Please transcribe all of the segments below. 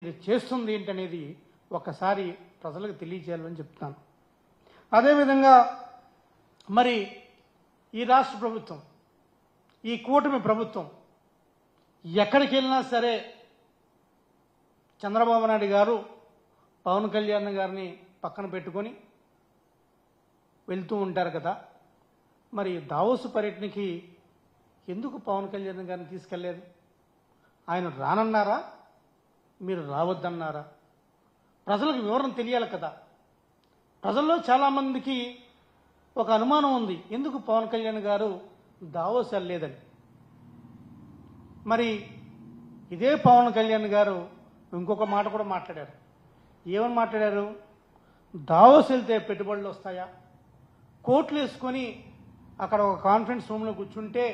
ఇది చేస్తుంది ఏంటనేది ఒకసారి ప్రజలకు తెలియజేయాలని చెప్తున్నాను. అదేవిధంగా మరి ఈ రాష్ట్ర ప్రభుత్వం, ఈ కూటమి ప్రభుత్వం ఎక్కడికి వెళ్ళినా సరే చంద్రబాబు నాయుడు గారు పవన్ కళ్యాణ్ గారిని పక్కన పెట్టుకొని వెళ్తూ ఉంటారు కదా. మరి దావోసు పర్యటనకి ఎందుకు పవన్ కళ్యాణ్ గారిని తీసుకెళ్లేదు? ఆయన రానన్నారా, మీరు రావద్దన్నారా? ప్రజలకు వివరణ తెలియాలి కదా. ప్రజల్లో చాలామందికి ఒక అనుమానం ఉంది, ఎందుకు పవన్ కళ్యాణ్ గారు దావోస్ వెళ్ళలేదని. మరి ఇదే పవన్ కళ్యాణ్ గారు ఇంకొక మాట కూడా మాట్లాడారు. ఏమని మాట్లాడారు? దావోస్ వెళ్తే పెట్టుబడులు వస్తాయా, కోట్లు వేసుకొని అక్కడ ఒక కాన్ఫరెన్స్ రూమ్లో కూర్చుంటే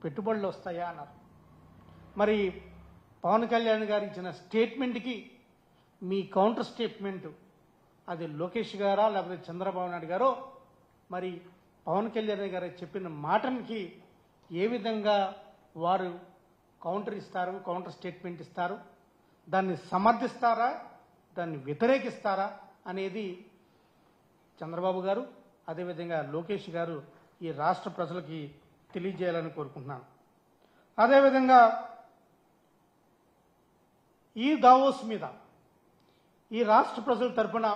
పెట్టుబడులు వస్తాయా అన్నారు. మరి పవన్ కళ్యాణ్ గారు ఇచ్చిన స్టేట్మెంట్కి మీ కౌంటర్ స్టేట్మెంట్ అది లోకేష్ గారా లేకపోతే చంద్రబాబు నాయుడు గారో, మరి పవన్ కళ్యాణ్ గారు చెప్పిన మాటకి ఏ విధంగా వారు కౌంటర్ ఇస్తారు, కౌంటర్ స్టేట్మెంట్ ఇస్తారు, దాన్ని సమర్థిస్తారా, దాన్ని వ్యతిరేకిస్తారా అనేది చంద్రబాబు గారు అదేవిధంగా లోకేష్ గారు ఈ రాష్ట్ర ప్రజలకి తెలియజేయాలని కోరుకుంటున్నాను. అదేవిధంగా ఈ దావోస్ మీద ఈ రాష్ట్ర ప్రజల తరపున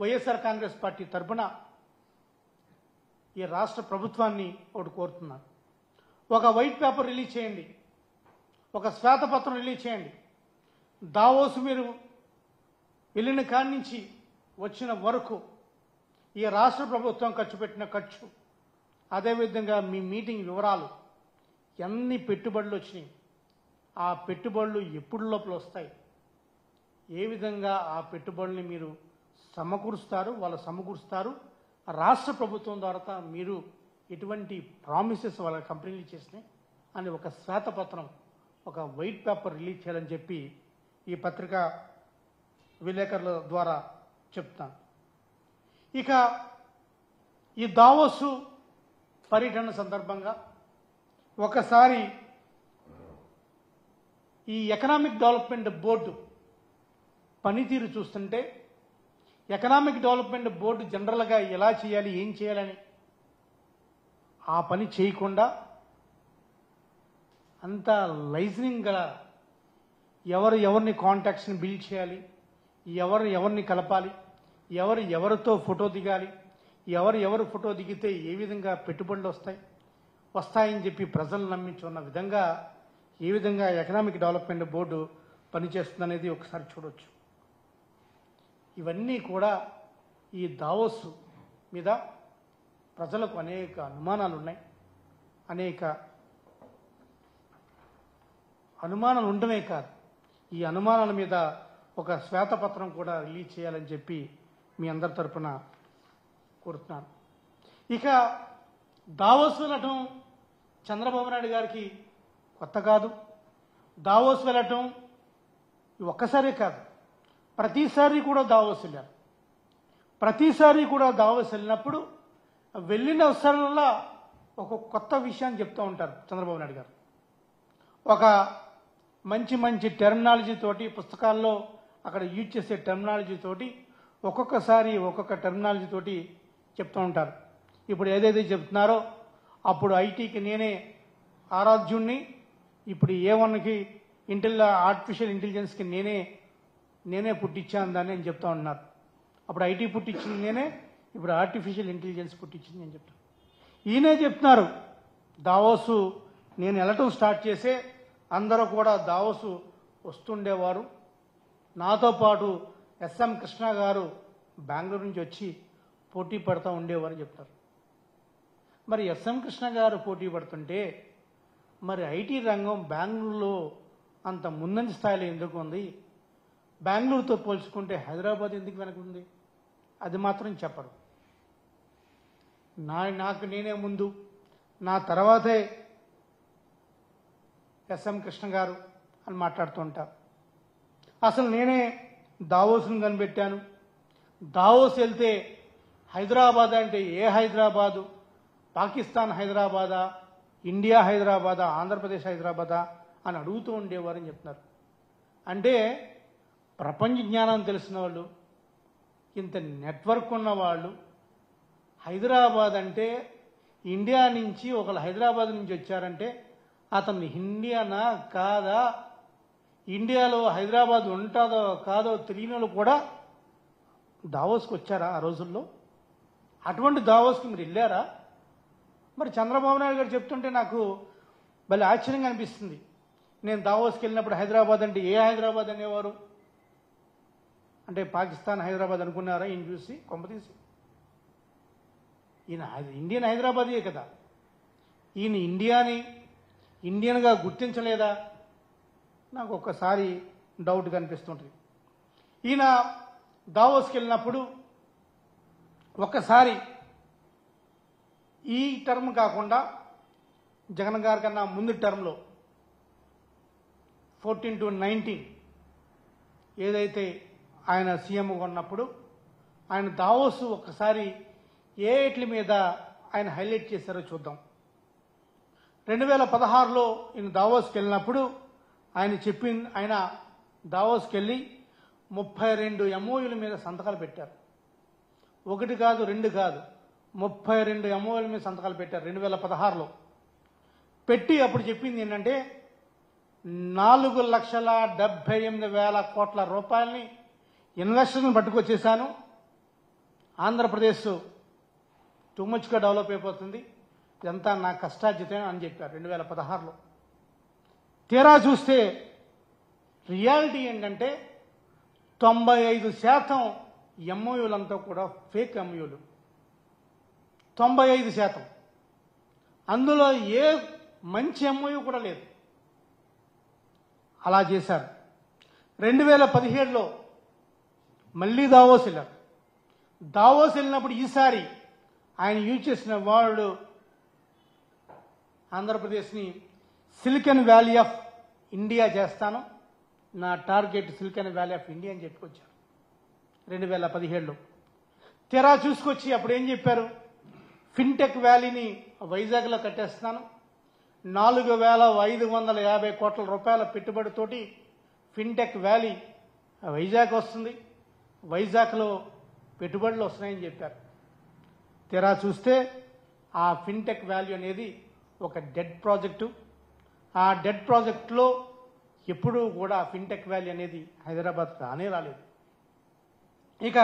వైఎస్ఆర్ కాంగ్రెస్ పార్టీ తరపున ఈ రాష్ట్ర ప్రభుత్వాన్ని ఒకటి కోరుతున్నాను. ఒక వైట్ పేపర్ రిలీజ్ చేయండి, ఒక శ్వేతపత్రం రిలీజ్ చేయండి. దావోసు మీరు వెళ్ళిన కాడి నుంచి వచ్చిన వరకు ఈ రాష్ట్ర ప్రభుత్వం ఖర్చు పెట్టిన ఖర్చు, అదేవిధంగా మీ మీటింగ్ వివరాలు, ఎన్ని పెట్టుబడులు వచ్చినాయి, ఆ పెట్టుబడులు ఎప్పుడు లోపల వస్తాయి, ఏ విధంగా ఆ పెట్టుబడుల్ని మీరు సమకూరుస్తారు, వాళ్ళు సమకూరుస్తారు, రాష్ట్ర ప్రభుత్వం ద్వారా మీరు ఎటువంటి ప్రామిసెస్ వాళ్ళ కంపెనీలు చేసినాయి అని ఒక శ్వేతపత్రం, ఒక వైట్ పేపర్ రిలీజ్ చేయాలని చెప్పి ఈ పత్రికా విలేకరుల ద్వారా చెప్తాను. ఇక ఈ దావోసు పర్యటన సందర్భంగా ఒకసారి ఈ ఎకనామిక్ డెవలప్మెంట్ బోర్డు పనితీరు చూస్తుంటే, ఎకనామిక్ డెవలప్మెంట్ బోర్డు జనరల్గా ఎలా చేయాలి, ఏం చేయాలని ఆ పని చేయకుండా అంత లైజనింగ్ గల ఎవరిని కాంటాక్ట్స్ని బిల్డ్ చేయాలి, ఎవరిని కలపాలి, ఎవరితో ఫోటో దిగాలి, ఎవరు ఫోటో దిగితే ఏ విధంగా పెట్టుబడులు వస్తాయని చెప్పి ప్రజలు నమ్మించున్న విధంగా ఏ విధంగా ఎకనామిక్ డెవలప్మెంట్ బోర్డు పనిచేస్తుందనేది ఒకసారి చూడవచ్చు. ఇవన్నీ కూడా ఈ దావోస్ మీద ప్రజలకు అనేక అనుమానాలు ఉన్నాయి. అనేక అనుమానాలు ఉండమే కాదు, ఈ అనుమానాల మీద ఒక శ్వేతపత్రం కూడా రిలీజ్ చేయాలని చెప్పి మీ అందరి తరఫున కోరుతున్నాను. ఇక దావోస్ వెళ్ళటం చంద్రబాబు నాయుడు గారికి కొత్త కాదు. దావోస్ వెళ్ళటం ఒక్కసారే కాదు, ప్రతిసారి కూడా దావోస్ వెళ్ళారు. ప్రతిసారి కూడా దావోస్ వెళ్ళినప్పుడు వెళ్ళిన అవసరంలో ఒక కొత్త విషయాన్ని చెప్తూ ఉంటారు చంద్రబాబు నాయుడు గారు. ఒక మంచి టెర్మినాలజీ తోటి, పుస్తకాల్లో అక్కడ యూజ్ చేసే టెర్మినాలజీ తోటి ఒక్కొక్కసారి ఒక్కొక్క టెర్మినాలజీ తోటి చెప్తూ ఉంటారు. ఇప్పుడు ఏదైతే చెప్తున్నారో అప్పుడు ఐటీకి నేనే ఆరాధ్యుణ్ణి, ఇప్పుడు A1కి ఆర్టిఫిషియల్ ఇంటెలిజెన్స్కి నేనే పుట్టించాను దాన్ని అని చెప్తా ఉన్నారు. అప్పుడు ఐటీ పుట్టించింది నేనే, ఇప్పుడు ఆర్టిఫిషియల్ ఇంటెలిజెన్స్ పుట్టించింది నేను చెప్తాను. ఈయనే చెప్తున్నారు దావోసు నేను వెళ్ళటం స్టార్ట్ చేసే అందరూ కూడా దావోసు వస్తుండేవారు, నాతో పాటు SM కృష్ణ గారు బెంగళూరు నుంచి వచ్చి పోటీ పడుతూ ఉండేవారు చెప్తారు. మరి SM కృష్ణ గారు పోటీ పడుతుంటే మరి ఐటీ రంగం బెంగళూరులో అంత ముందంజ స్థాయిలో ఎందుకు ఉంది, బెంగళూరుతో పోల్చుకుంటే హైదరాబాద్ ఎందుకు వెనక ఉంది, అది మాత్రం చెప్పరు. నాకు నేనే ముందు, నా తర్వాతే SM కృష్ణ గారు అని మాట్లాడుతూ ఉంటారు. అసలు నేనే దావోస్ను కనిపెట్టాను, దావోస్ వెళ్తే హైదరాబాద్ అంటే ఏ హైదరాబాదు, పాకిస్తాన్ హైదరాబాదా, ఇండియా హైదరాబాదా, ఆంధ్రప్రదేశ్ హైదరాబాదా అని అడుగుతూ ఉండేవారని చెప్తున్నారు. అంటే ప్రపంచ జ్ఞానం తెలిసిన వాళ్ళు, ఇంత నెట్వర్క్ ఉన్నవాళ్ళు, హైదరాబాద్ అంటే ఇండియా నుంచి ఒకళ్ళు హైదరాబాద్ నుంచి వచ్చారంటే అతను ఇండియానా కాదా, ఇండియాలో హైదరాబాద్ ఉంటుందో కాదో తెలియని వాళ్ళు కూడా దావోస్కి వచ్చారా ఆ రోజుల్లో? అటువంటి దావోస్కి మీరు వెళ్ళారా? మరి చంద్రబాబు నాయుడు గారు చెప్తుంటే నాకు భలే ఆశ్చర్యంగా అనిపిస్తుంది. నేను దావోస్కి వెళ్ళినప్పుడు హైదరాబాద్ అంటే ఏ హైదరాబాద్ అనేవారు? అంటే పాకిస్తాన్ హైదరాబాద్ అనుకున్నారా ఈయన చూసి కొంపతీసి? ఈయన ఇండియన్ హైదరాబాదే కదా. ఈయన ఇండియన్గా గుర్తించలేదా? నాకు ఒక్కసారి డౌట్ కనిపిస్తుంటుంది. ఈయన దావోస్కి వెళ్ళినప్పుడు ఒక్కసారి ఈ టర్మ్ కాకుండా జగన్ గారి కన్నా ముందు టర్మ్లో 14 to 19 ఏదైతే ఆయన సీఎంగా ఉన్నప్పుడు ఆయన దావోస్ ఒక్కసారి ఏట్ల మీద ఆయన హైలైట్ చేశారో చూద్దాం. 2016లో ఈయన దావోస్కి వెళ్ళినప్పుడు ఆయన దావోస్కి వెళ్ళి 32 MOUల మీద సంతకాలు పెట్టారు. ఒకటి కాదు, రెండు కాదు, 32 MOUల మీద సంతకాలు పెట్టారు 2016లో. పెట్టి అప్పుడు చెప్పింది ఏంటంటే 4,78,000 కోట్ల రూపాయలని ఇన్వెస్టర్లను పట్టుకొచ్చేసాను, ఆంధ్రప్రదేశ్ టూ మచ్గా డెవలప్ అయిపోతుంది, ఇదంతా నా కష్టార్జితం అని చెప్పారు 2016లో. తీరా చూస్తే రియాలిటీ ఏంటంటే 95% MOUలంతా కూడా ఫేక్ MOUలు. 95%. అందులో ఏ మంచి MOU కూడా లేదు. అలా చేశారు. 2017లో మళ్ళీ దావోస్ వెళ్ళారు. దావోస్ వెళ్ళినప్పుడు ఈసారి ఆయన యూజ్ చేసిన వర్డ్ ఆంధ్రప్రదేశ్ని సిలికాన్ వ్యాలీ ఆఫ్ ఇండియా చేస్తాను, నా target silicon valley of India అని చెప్పుకొచ్చారు 2017లో. తెరా చూసుకొచ్చి అప్పుడు ఏం చెప్పారు? ఫిన్టెక్ వ్యాలీని వైజాగ్లో కట్టేస్తున్నాను, 4,550 కోట్ల రూపాయల పెట్టుబడితోటి ఫిన్టెక్ వ్యాలీ వైజాగ్ వస్తుంది, వైజాగ్లో పెట్టుబడులు వస్తున్నాయని చెప్పారు. తెరా చూస్తే ఆ ఫిన్టెక్ వ్యాలీ అనేది ఒక డెడ్ ప్రాజెక్టు. ఆ డెడ్ ప్రాజెక్టులో ఎప్పుడూ కూడా ఫిన్టెక్ వ్యాలీ అనేది హైదరాబాద్ రానే రాలేదు. ఇక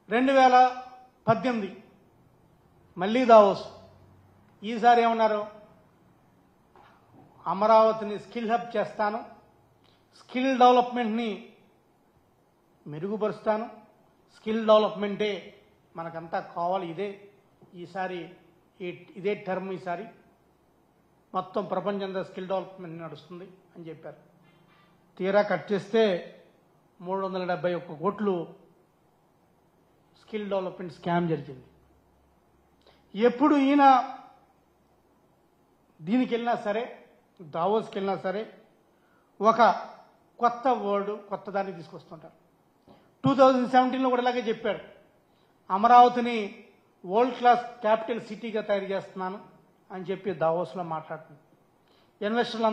2018 మళ్ళీ దావోస్. ఈసారి ఏమన్నారు? అమరావతిని స్కిల్ హబ్ చేస్తాను, స్కిల్ డెవలప్మెంట్ని మెరుగుపరుస్తాను, స్కిల్ డెవలప్మెంటే మనకంతా కావాలి, ఈసారి ఇదే టర్మ్, ఈసారి మొత్తం ప్రపంచంలో స్కిల్ డెవలప్మెంట్ నడుస్తుంది అని చెప్పారు. తీరా కట్ చేస్తే 371 కోట్లు స్కిల్ డెవలప్మెంట్ స్కామ్ జరిగింది. ఎప్పుడు ఈయన దీనికి వెళ్ళినా సరే, దావోస్కి వెళ్ళినా సరే ఒక కొత్త వర్డ్, కొత్త దాన్ని తీసుకొస్తుంటారు. 2017లో కూడా ఇలాగే చెప్పారు, అమరావతిని వరల్డ్ క్లాస్ క్యాపిటల్ సిటీగా తయారు చేస్తున్నాను అని చెప్పి దావోస్లో మాట్లాడుతుంది. ఇన్వెస్టర్లు